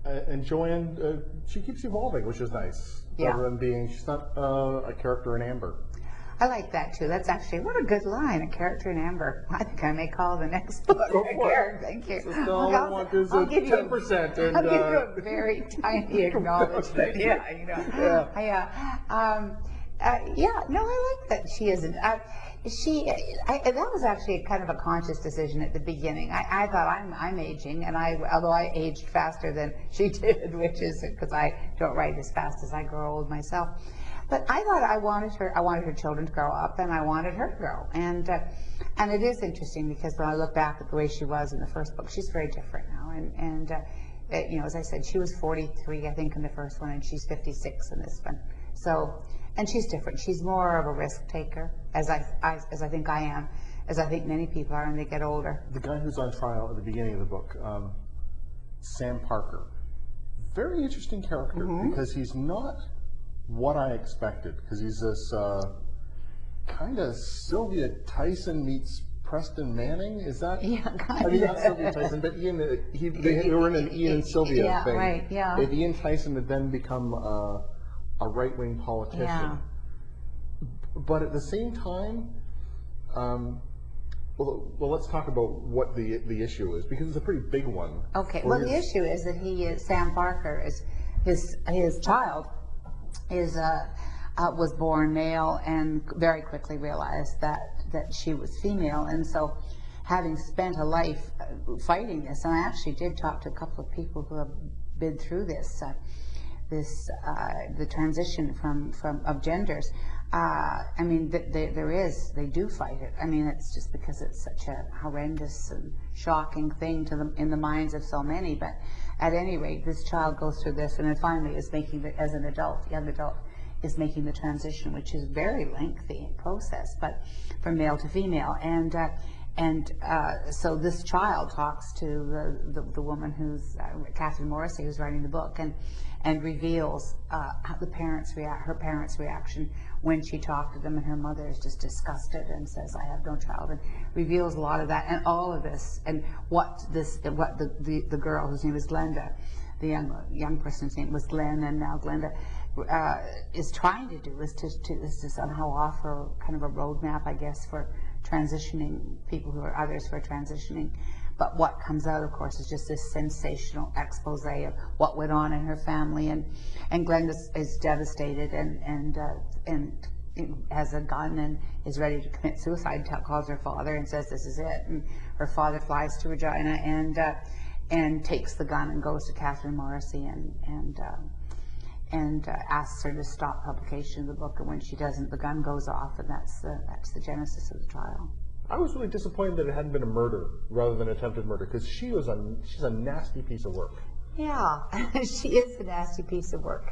And Joanne, she keeps evolving, which is nice. Yeah. Rather than being, she's not a character in Amber. I like that too. That's actually, what a good line, a character in Amber. I think I may call the next book Go for it. Thank you. So all I want is a 10%. I'll give you a very tiny acknowledgement. Yeah, you know. Yeah. No, I like that she isn't. That was actually kind of a conscious decision at the beginning. I thought I'm aging, and although I aged faster than she did, which is because I don't write as fast as I grow old myself. But I thought I wanted her children to grow up, and I wanted her to grow. And it is interesting because when I look back at the way she was in the first book, she's very different now. And you know, as I said, she was 43, I think, in the first one, and she's 56 in this one. So, and she's different. She's more of a risk taker, as I think I am, as I think many people are when they get older. The guy who's on trial at the beginning of the book, Sam Parker, very interesting character because he's not what I expected, because he's this kind of Sylvia Tyson meets Preston Manning. Is that? Yeah, kind I mean, not Sylvia Tyson, but Ian. They were in an Ian and Sylvia thing. Right, yeah. If Ian Tyson had then become a right-wing politician. Yeah. But at the same time, well, let's talk about what the issue is, because it's a pretty big one. Okay. Well, the issue is that Sam Parker is his child was born male and very quickly realized that she was female, and so having spent a life fighting this, and I actually did talk to a couple of people who have been through this the transition of genders. I mean, they do fight it. I mean, it's just because it's such a horrendous and shocking thing in the minds of so many. But at any rate, this child goes through this, and then finally is making as an adult, young adult, is making the transition, which is a very lengthy process, but from male to female. And so this child talks to the woman who's Catherine Morrissey, who's writing the book, and reveals her parents' reaction when she talked to them, and her mother is just disgusted and says, "I have no child," and reveals a lot of that and all of this, and what the girl whose name is Glenda, the young person's name was Glenn, and now Glenda, is trying to do is to somehow offer kind of a roadmap, I guess, for transitioning people who are others for transitioning. But what comes out, of course, is just this sensational expose of what went on in her family, and Glenda is devastated and has a gun and is ready to commit suicide. Calls her father and says this is it, and her father flies to Regina and takes the gun and goes to Catherine Morrissey and asks her to stop publication of the book, and when she doesn't, the gun goes off, and that's the genesis of the trial. I was really disappointed that it hadn't been a murder rather than attempted murder, because she's a nasty piece of work. Yeah, she is a nasty piece of work,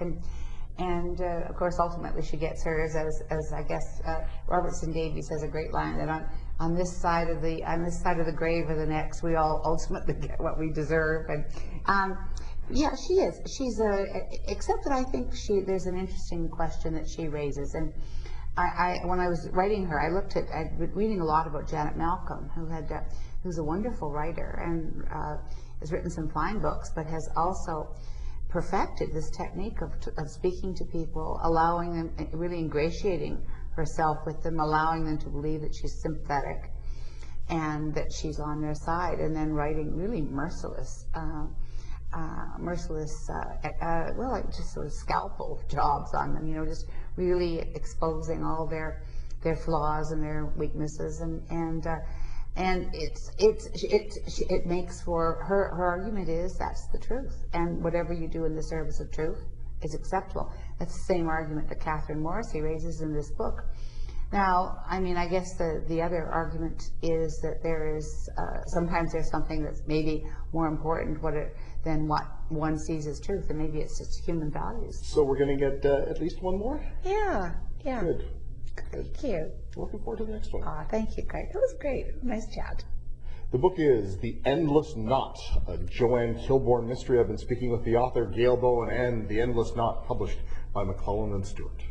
and of course ultimately she gets hers, as I guess Robertson Davies has a great line that on this side of the grave or the next, we all ultimately get what we deserve. And yeah, she is. She's except that I think there's an interesting question that she raises, and when I was writing her, I'd been reading a lot about Janet Malcolm, who's a wonderful writer and has written some fine books, but has also perfected this technique of speaking to people, allowing them, really ingratiating herself with them, allowing them to believe that she's sympathetic and that she's on their side, and then writing really merciless, just sort of scalpel jobs on them, just really exposing all their flaws and their weaknesses, and it makes for her argument is that's the truth, and whatever you do in the service of truth is acceptable. That's the same argument that Catherine Morrissey raises in this book. Now, I mean, I guess the other argument is that there is sometimes there's something that's maybe more important than what one sees as truth, and maybe it's just human values. So we're going to get at least one more? Yeah. Good. Thank you. Looking forward to the next one. Thank you, Craig. It was great. Nice chat. The book is The Endless Knot, a Joanne Kilbourn mystery. I've been speaking with the author, Gail Bowen, and The Endless Knot, published by McClelland and Stewart.